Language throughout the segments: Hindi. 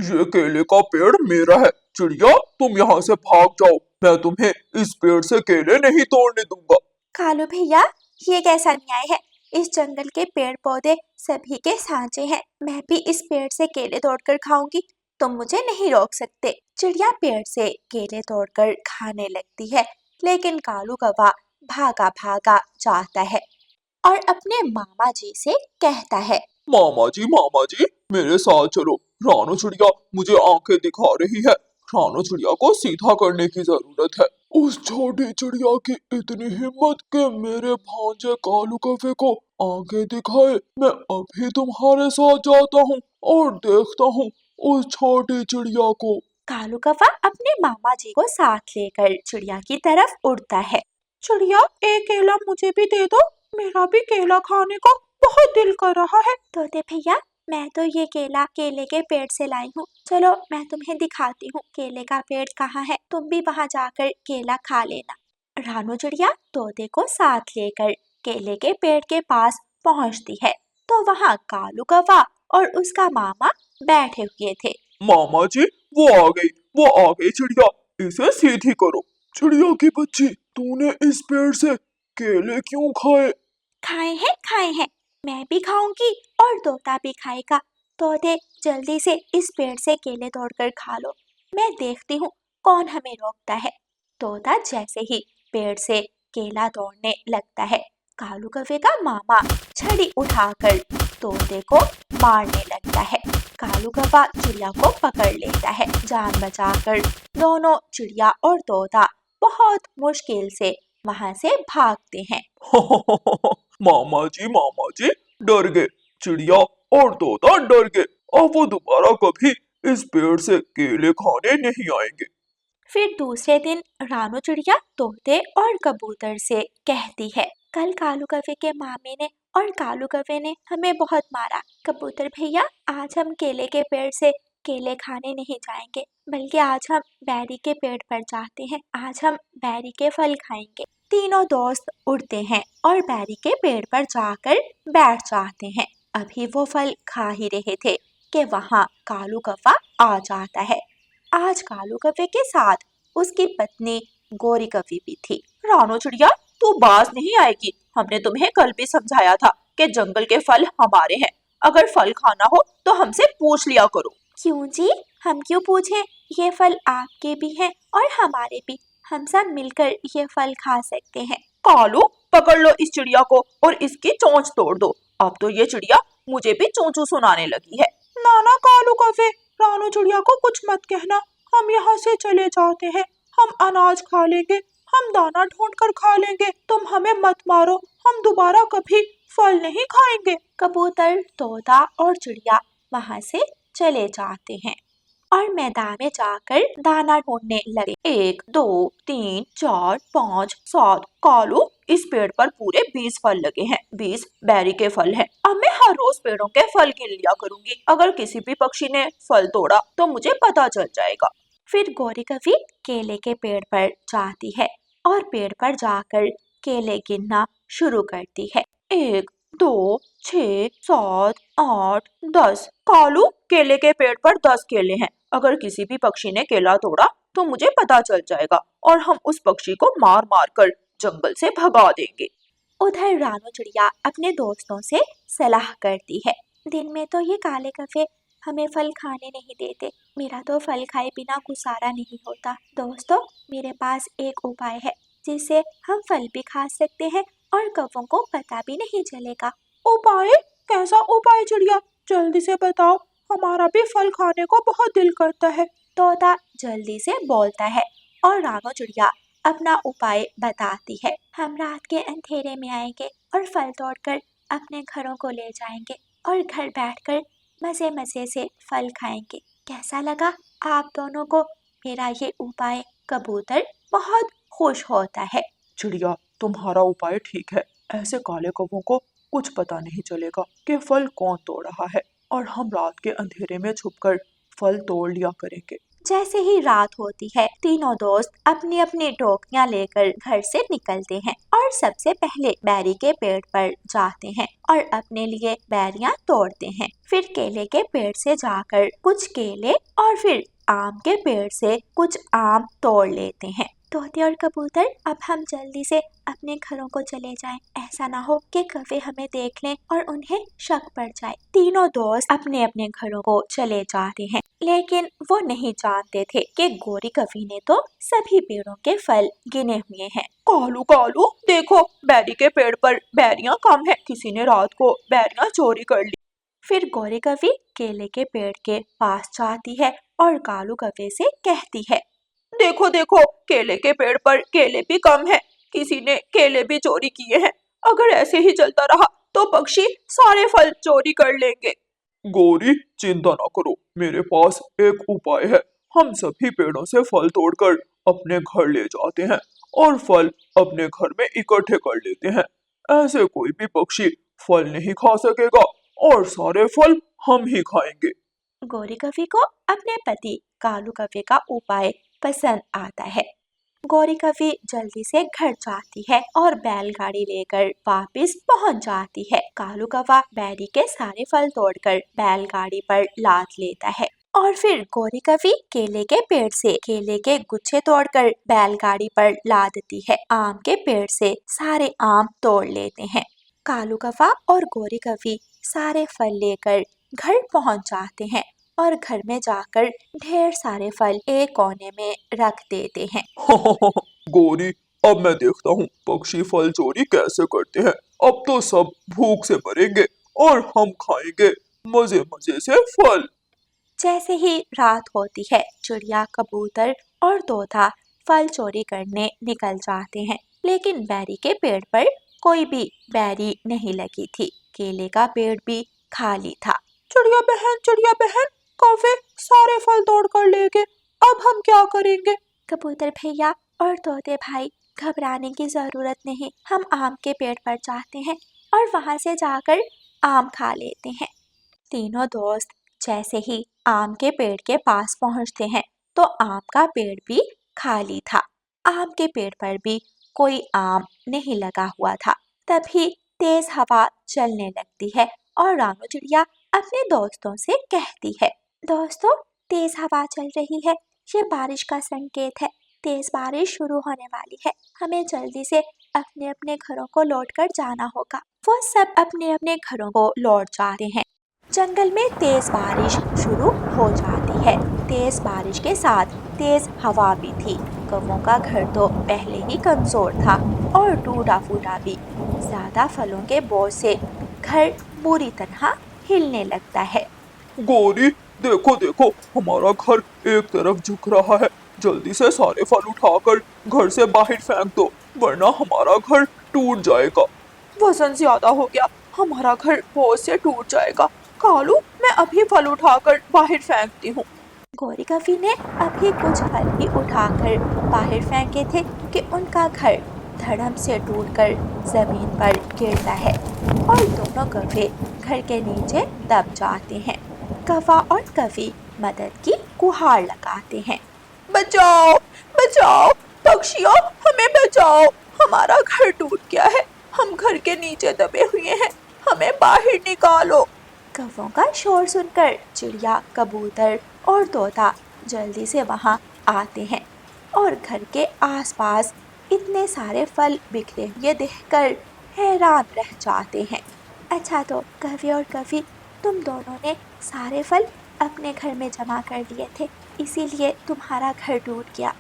ये केले का पेड़ मेरा है। चिड़िया, तुम यहाँ से भाग जाओ, मैं तुम्हें इस पेड़ से केले नहीं तोड़ने दूंगा। कालू भैया, ये कैसा न्याय है? इस जंगल के पेड़ पौधे सभी के साझे हैं। मैं भी इस पेड़ से केले तोड़कर खाऊंगी, तुम मुझे नहीं रोक सकते। चिड़िया पेड़ से केले तोड़कर खाने लगती है, लेकिन कालू कौवा भागा भागा जाता है और अपने मामा जी से कहता है, मामा जी, मेरे साथ चलो। रानो चिड़िया मुझे आंखें दिखा रही है। रानो चिड़िया को सीधा करने की जरूरत है। उस छोटी चिड़िया की इतनी हिम्मत कि मेरे भांजे कालू कौवे को आंखें दिखाए। मैं अभी तुम्हारे साथ जाता हूँ और देखता हूँ उस छोटी चिड़िया को। कालू कौवा अपने मामा जी को साथ लेकर चिड़िया की तरफ उड़ता है। चिड़िया, एक केला मुझे भी दे दो, मेरा भी केला खाने को बहुत दिल कर रहा है। तोते भैया, मैं तो ये केला केले के पेड़ से लाई हूँ। चलो मैं तुम्हें दिखाती हूँ केले का पेड़ कहाँ है, तुम भी वहाँ जाकर केला खा लेना। रानू चिड़िया तोते को साथ लेकर केले के पेड़ के पास पहुँचती है तो वहाँ कालू कौवा और उसका मामा बैठे हुए थे। मामा जी, वो आ गई चिड़िया। इसे सीधी करो। चिड़िया की बच्ची, तूने इस पेड़ से केले क्यों खाए? खाए हैं, मैं भी खाऊंगी और तोता भी खाएगा। तोते, जल्दी से इस पेड़ से केले तोड़कर खा लो, मैं देखती हूँ कौन हमें रोकता है। तोता जैसे ही पेड़ से केला तोड़ने लगता है, कालू कौवे का मामा छड़ी उठाकर तोते को मारने लगता है। कालू कौवा चिड़िया को पकड़ लेता है। जान बचाकर दोनों चिड़िया और तोता बहुत मुश्किल से वहां से भागते हैं। मामा जी, डर गए। चिड़िया और तोता डर गए। अब वो दोबारा कभी इस पेड़ से केले खाने नहीं आएंगे। फिर दूसरे दिन रानू चिड़िया तोते और कबूतर से कहती है, कल कालू कौवे के मामे ने और कालू कौवे ने हमें बहुत मारा। कबूतर भैया, आज हम केले के पेड़ से केले खाने नहीं जाएंगे, बल्कि आज हम बैरी के पेड़ पर जाते हैं। आज हम बैरी के फल खाएंगे। तीनों दोस्त उड़ते हैं और बैरी के पेड़ पर जाकर बैठ जाते हैं। अभी वो फल खा ही रहे थे कि वहाँ कालू कौवा आ जाता है। आज कालू कौवे के साथ उसकी पत्नी गोरी कौवी भी थी। रानो चिड़िया, तू बाज नहीं आएगी। हमने तुम्हें कल भी समझाया था कि जंगल के फल हमारे हैं। अगर फल खाना हो तो हमसे पूछ लिया करो। क्यों जी, हम क्यों पूछें? ये फल आपके भी हैं और हमारे भी। हम सब मिलकर ये फल खा सकते हैं। कालू, पकड़ लो इस चिड़िया को और इसकी चोंच तोड़ दो। अब तो ये चिड़िया मुझे भी चोंचू सुनाने लगी है। नाना कालू कौवे, रानू चिड़िया को कुछ मत कहना। हम यहाँ से चले जाते हैं। हम अनाज खा लेंगे, हम दाना ढूंढ कर खा लेंगे। तुम हमें मत मारो, हम दोबारा कभी फल नहीं खाएंगे। कबूतर, तोता और चिड़िया वहाँ से चले जाते हैं और मैदान में जाकर दाना ढूंढने लगे। 1, 2, 3, 4, 5, 7। कालू, इस पेड़ पर पूरे 20 फल लगे हैं। 20 बैरी के फल हैं। अब मैं हर रोज पेड़ों के फल गिन लिया करूंगी। अगर किसी भी पक्षी ने फल तोड़ा तो मुझे पता चल जाएगा। फिर गोरी कौवी केले के पेड़ पर जाती है और पेड़ पर जाकर केले गिनना शुरू करती है। 1, 2, 6, 7, 8, 10। कालू, केले के पेड़ पर 10 केले हैं। अगर किसी भी पक्षी ने केला तोड़ा तो मुझे पता चल जाएगा और हम उस पक्षी को मार मार कर जंगल से भगा देंगे। उधर रानू चिड़िया अपने दोस्तों से सलाह करती है। दिन में तो ये काले कौवे हमें फल खाने नहीं देते। मेरा तो फल खाए बिना गुजारा नहीं होता। दोस्तों, मेरे पास एक उपाय है जिससे हम फल भी खा सकते हैं और कौवों को पता भी नहीं चलेगा। उपाय? कैसा उपाय चिड़िया? जल्दी से बताओ, हमारा भी फल खाने को बहुत दिल करता है। तोता जल्दी से बोलता है और रानो चिड़िया अपना उपाय बताती है। हम रात के अंधेरे में आएंगे और फल तोड़कर अपने घरों को ले जाएंगे और घर बैठकर मजे मजे से फल खाएंगे। कैसा लगा आप दोनों को मेरा ये उपाय? कबूतर बहुत खुश होता है। चिड़िया, तुम्हारा उपाय ठीक है। ऐसे काले कौवों को कुछ पता नहीं चलेगा कि फल कौन तोड़ रहा है और हम रात के अंधेरे में छुपकर फल तोड़ लिया करेंगे। जैसे ही रात होती है तीनों दोस्त अपनी अपनी टोकरियां लेकर घर से निकलते हैं और सबसे पहले बेरी के पेड़ पर जाते हैं और अपने लिए बेरियां तोड़ते हैं। फिर केले के पेड़ से जाकर कुछ केले और फिर आम के पेड़ से कुछ आम तोड़ लेते हैं। तोते और कबूतर, अब हम जल्दी से अपने घरों को चले जाएं। ऐसा ना हो कि कौवे हमें देख लें और उन्हें शक पड़ जाए। तीनों दोस्त अपने अपने घरों को चले जाते हैं, लेकिन वो नहीं जानते थे कि गोरी कौवी ने तो सभी पेड़ों के फल गिने हुए हैं। कालू कालू, देखो बेरी के पेड़ पर बेरियां कम है, किसी ने रात को बेरियां चोरी कर ली। फिर गोरी कौवी केले के पेड़ के पास जाती है और कालू कौवे से कहती है, देखो देखो, केले के पेड़ पर केले भी कम है, किसी ने केले भी चोरी किए हैं। अगर ऐसे ही चलता रहा तो पक्षी सारे फल चोरी कर लेंगे। गोरी, चिंता ना करो, मेरे पास एक उपाय है। हम सभी पेड़ों से फल तोड़कर अपने घर ले जाते हैं और फल अपने घर में इकट्ठे कर लेते हैं। ऐसे कोई भी पक्षी फल नहीं खा सकेगा और सारे फल हम ही खाएंगे। गोरी कौवी को अपने पति कालू कौवे का उपाय पसंद आता है। गोरी कौवी जल्दी से घर जाती है और बैलगाड़ी लेकर वापस पहुंच जाती है। कालू कौवा बेरी के सारे फल तोड़कर बैलगाड़ी पर लाद लेता है और फिर गोरी कौवी केले के पेड़ से केले के गुच्छे तोड़कर बैलगाड़ी पर लादती है। आम के पेड़ से सारे आम तोड़ लेते हैं। कालू कौवा और गोरी कौवी सारे फल लेकर घर पहुंच जाते हैं और घर में जाकर ढेर सारे फल एक कोने में रख देते हैं। गोरी, अब मैं देखता हूँ पक्षी फल चोरी कैसे करते हैं। अब तो सब भूख से मरेंगे और हम खाएंगे मजे मजे से फल। जैसे ही रात होती है चिड़िया, कबूतर और तोता फल चोरी करने निकल जाते हैं, लेकिन बेरी के पेड़ पर कोई भी बेरी नहीं लगी थी। केले का पेड़ भी खाली था। चिड़िया बहन, कौवे सारे फल तोड़ कर ले गए, अब हम क्या करेंगे? कबूतर भैया और तोते भाई, घबराने की जरूरत नहीं, हम आम के पेड़ पर जाते हैं और वहां से जाकर आम खा लेते हैं। तीनों दोस्त जैसे ही आम के पेड़ के पास पहुंचते हैं तो आम का पेड़ भी खाली था। आम के पेड़ पर भी कोई आम नहीं लगा हुआ था। तभी तेज हवा चलने लगती है और रानू चिड़िया अपने दोस्तों से कहती है, दोस्तों, तेज हवा चल रही है, ये बारिश का संकेत है। तेज बारिश शुरू होने वाली है, हमें जल्दी से अपने अपने घरों को लौटकर जाना होगा। वो सब अपने अपने घरों को लौट जाते हैं। जंगल में तेज बारिश शुरू हो जाती है। तेज बारिश के साथ तेज हवा भी थी। कौवों का घर तो पहले ही कमजोर था और टूटा फूटा भी। ज्यादा फलों के बोझ से घर बुरी तरह हिलने लगता है। गोरी, देखो देखो, हमारा घर एक तरफ झुक रहा है। जल्दी से सारे फल उठाकर घर से बाहर फेंक दो, वरना हमारा घर टूट जाएगा। वजन ज्यादा हो गया, हमारा घर बोझ से टूट जाएगा। कालू, मैं अभी फल उठाकर बाहर फेंकती हूँ। गोरी कौवी ने अभी कुछ फल ही उठाकर बाहर फेंके थे कि उनका घर धड़म से टूटकर जमीन पर गिरता है और दोनों कौवे घर के नीचे दब जाते हैं। कौवा और कौवी मदद की गुहार लगाते हैं। बचाओ बचाओ, पक्षियों हमें बचाओ, हमारा घर टूट गया है, हम घर के नीचे दबे हुए हैं, हमें बाहर निकालो। कौवों का शोर सुनकर चिड़िया, कबूतर और तोता जल्दी से वहां आते हैं और घर के आसपास इतने सारे फल बिखरे हुए देखकर हैरान रह जाते हैं। अच्छा, तो कौवे और कौवी, तुम दोनों ने सारे फल अपने घर में जमा कर लिए थे, इसीलिए तुम्हारा घर टूट गया।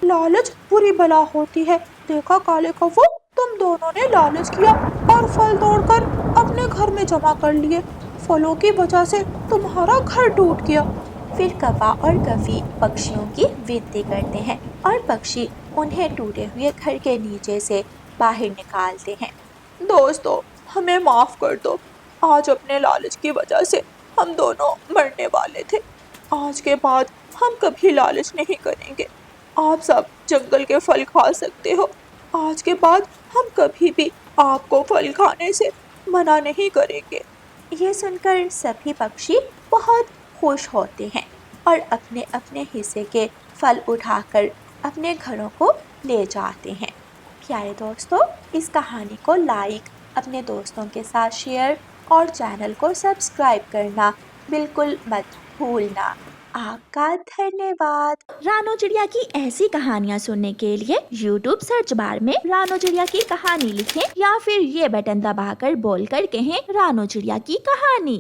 लालच बुरी बला होती है, देखा काले कौवो, तुम दोनों ने लालच किया और फल तोड़कर अपने घर में जमा कर लिए। फलों की वजह से तुम्हारा घर टूट गया। फिर कौवा और कौवी पक्षियों की विनती करते हैं और पक्षी उन्हें टूटे हुए घर के नीचे से बाहर निकालते हैं। दोस्तों, हमें माफ कर दो, आज अपने लालच की वजह से हम दोनों मरने वाले थे। आज के बाद हम कभी लालच नहीं करेंगे। आप सब जंगल के फल खा सकते हो। आज के बाद हम कभी भी आपको फल खाने से मना नहीं करेंगे। ये सुनकर सभी पक्षी बहुत खुश होते हैं और अपने अपने हिस्से के फल उठाकर अपने घरों को ले जाते हैं। प्यारे दोस्तों, इस कहानी को लाइक, अपने दोस्तों के साथ शेयर और चैनल को सब्सक्राइब करना बिल्कुल मत भूलना। आपका धन्यवाद। रानो चिड़िया की ऐसी कहानियाँ सुनने के लिए YouTube सर्च बार में रानो चिड़िया की कहानी लिखें या फिर ये बटन दबाकर बोलकर कहें रानो चिड़िया की कहानी।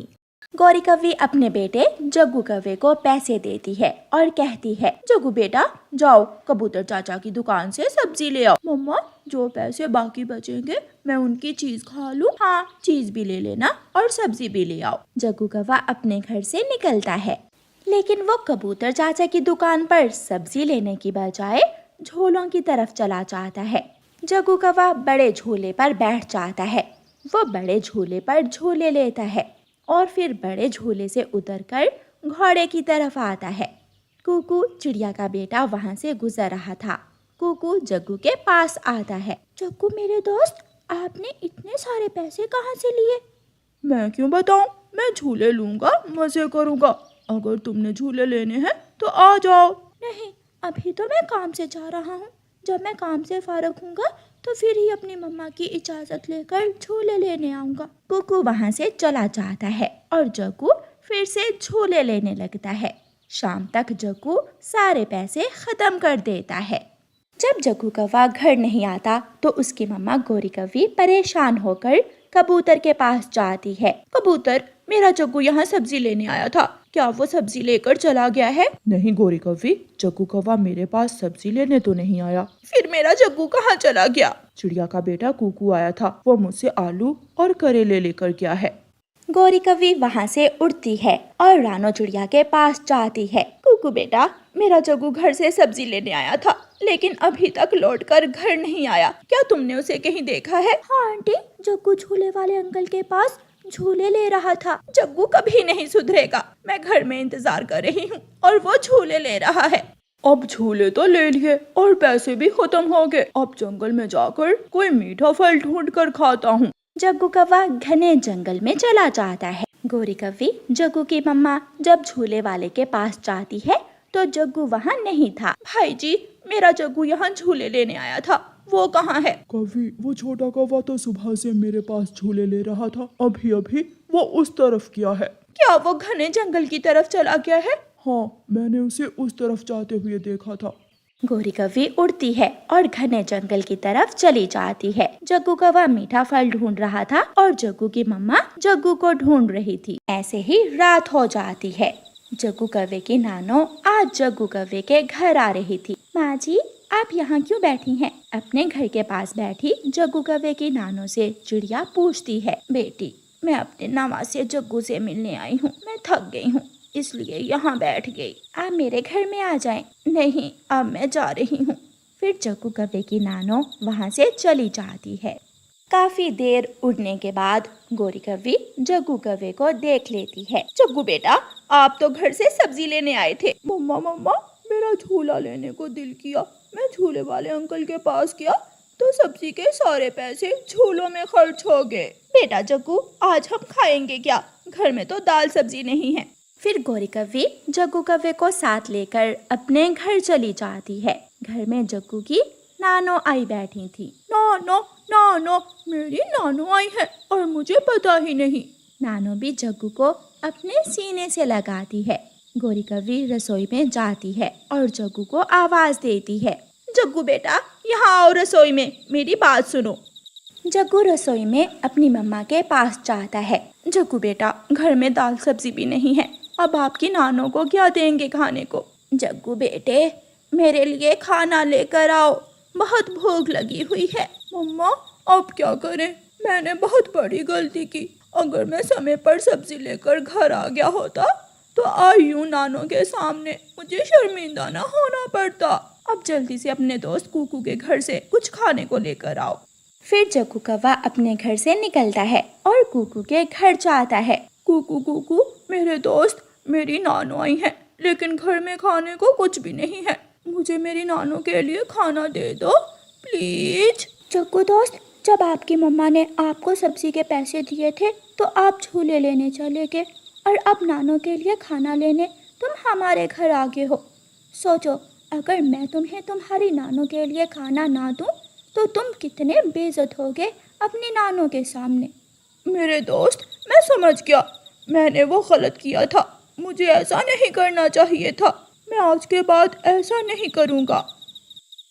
गौरी कव्वी अपने बेटे जग्गू कव्वे को पैसे देती है और कहती है, जग्गू बेटा जाओ कबूतर चाचा की दुकान से सब्जी ले आओ। मम्मा, जो पैसे बाकी बचेंगे मैं उनकी चीज खा लूं। हाँ, चीज भी ले लेना और सब्जी भी ले आओ। जग्गू कव्वा अपने घर से निकलता है, लेकिन वो कबूतर चाचा की दुकान पर सब्जी लेने की बजाय झोलों की तरफ चला जाता है। जग्गू कव्वा बड़े झूले पर बैठ जाता है। वो बड़े झूले पर झूले लेता है और फिर बड़े झूले से उतरकर घोड़े की तरफ आता है। कुकू चिड़िया का बेटा वहाँ से गुजर रहा था। कुकू जग्गू के पास आता है। जग्गू मेरे दोस्त, आपने इतने सारे पैसे कहाँ से लिए? मैं क्यों बताऊं, मैं झूले लूंगा, मजे करूंगा। अगर तुमने झूले लेने हैं तो आ जाओ। नहीं, अभी तो मैं काम से जा रहा हूँ। जब मैं काम से फारग हूँगा तो फिर ही अपनी मम्मा की इजाजत लेकर झूले लेने आऊंगा। कुकू वहाँ से चला जाता है और जग्गू फिर से झूले लेने लगता है। शाम तक जग्गू सारे पैसे खत्म कर देता है। जब जग्गू कव्वा घर नहीं आता तो उसकी मम्मा गौरी कव्वी परेशान होकर कबूतर के पास जाती है। कबूतर, मेरा जग्गू यहाँ सब्जी लेने आया था, क्या वो सब्जी लेकर चला गया है? नहीं गौरी कव्वी, जग्गू कव्वा मेरे पास सब्जी लेने तो नहीं आया। फिर मेरा जग्गू कहाँ चला गया? चिड़िया का बेटा कुकू आया था, वो मुझसे आलू और करेले लेकर गया है। गौरी कव्वी वहाँ से उड़ती है और रानो चिड़िया के पास जाती है। कुकू बेटा, मेरा जग्गू घर से सब्जी लेने आया था, लेकिन अभी तक लौटकर घर नहीं आया। क्या तुमने उसे कहीं देखा है? हाँ आंटी, जग्गू झूले वाले अंकल के पास झूले ले रहा था। जग्गू कभी नहीं सुधरेगा। मैं घर में इंतजार कर रही हूँ और वो झूले ले रहा है। अब झूले तो ले लिए और पैसे भी खत्म हो गए। अब जंगल में जाकर कोई मीठा फल ढूंढ कर खाता हूँ। जग्गू कव्वा घने जंगल में चला जाता है। गौरी कव्वी जग्गू की मम्मा जब झूले वाले के पास जाती है तो जग्गू वहाँ नहीं था। भाई जी, मेरा जग्गू यहाँ झूले लेने आया था, वो कहाँ है? कव्वी, वो छोटा कौवा तो सुबह से मेरे पास झूले ले रहा था, अभी अभी वो उस तरफ गया है। क्या वो घने जंगल की तरफ चला गया है? हाँ, मैंने उसे उस तरफ जाते हुए देखा था। गौरी कव्वी उड़ती है और घने जंगल की तरफ चली जाती है। जग्गू कव्वा मीठा फल ढूंढ रहा था और जग्गू की मम्मा जग्गू को ढूंढ रही थी। ऐसे ही रात हो जाती है। जग्गू कव्वे की नानो आज जग्गू कव्वे के घर आ रही थी। माँ जी, आप यहाँ क्यों बैठी हैं? अपने घर के पास बैठी जग्गू कव्वे की नानो से चिड़िया पूछती है। बेटी, मैं अपने नवासे जग्गू से मिलने आई हूँ। मैं थक गई हूँ, इसलिए यहाँ बैठ गई। आप मेरे घर में आ जाएं। नहीं, अब मैं जा रही हूँ। फिर जग्गू कव्वे की नानो वहाँ से चली जाती है। काफी देर उड़ने के बाद गौरी कव्वी जग्गू कव्वे को देख लेती है। जग्गू बेटा, आप तो घर से सब्जी लेने आए थे। मम्मा मम्मा, मेरा झूला लेने को दिल किया। मैं झूले वाले अंकल के पास गया तो सब्जी के सारे पैसे झूलों में खर्च हो गए। बेटा जग्गू, आज हम खाएंगे क्या? घर में तो दाल सब्जी नहीं है। फिर गौरी कव्वी जग्गू कव्वे को साथ लेकर अपने घर चली जाती है। घर में जग्गू की नानो आई बैठी थी। नानो नानो, मेरी नानो आई है और मुझे पता ही नहीं। नानो भी जग्गू को अपने सीने से लगाती है। गौरी कव्वी रसोई में जाती है और जग्गू को आवाज देती है। जग्गू बेटा, यहाँ आओ रसोई में, मेरी बात सुनो। जग्गू रसोई में अपनी मम्मा के पास जाता है। जग्गू बेटा, घर में दाल सब्जी भी नहीं है, अब आपकी नानो को क्या देंगे खाने को? जग्गू बेटे, मेरे लिए खाना लेकर आओ, बहुत भूख लगी हुई है। मम्मा, अब क्या करें? मैंने बहुत बड़ी गलती की। अगर मैं समय पर सब्जी लेकर घर आ गया होता तो आयु नानो के सामने मुझे शर्मिंदा न होना पड़ता। अब जल्दी से अपने दोस्त कुकू के घर से कुछ खाने को लेकर आओ। फिर जग्गू कव्वा अपने घर से निकलता है और कुकू के घर जाता है। कुकू कुकू, मेरे दोस्त, मेरी नानो आई है, लेकिन घर में खाने को कुछ भी नहीं है। मुझे मेरी नानो के लिए खाना दे दो प्लीज। जग्गू दोस्त, जब आपकी मम्मा ने आपको सब्जी के पैसे दिए थे तो आप झूले लेने चले गए और अब नानो के लिए खाना लेने तुम हमारे घर आ गए हो। सोचो, अगर मैं तुम्हें तुम्हारी नानों के लिए खाना ना दूं तो तुम कितने बेइज्जत होगे अपनी नानों के सामने। मेरे दोस्त, मैं समझ गया, मैंने वो गलत किया था, मुझे ऐसा नहीं करना चाहिए था। मैं आज के बाद ऐसा नहीं करूँगा।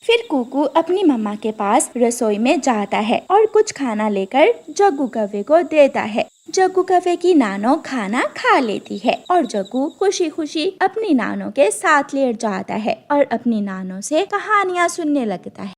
फिर कुकू अपनी मम्मा के पास रसोई में जाता है और कुछ खाना लेकर जग्गू कव्वे को देता है। जग्गू कव्वे की नानो खाना खा लेती है और जग्गू खुशी खुशी अपनी नानो के साथ लेट जाता है और अपनी नानो से कहानियाँ सुनने लगता है।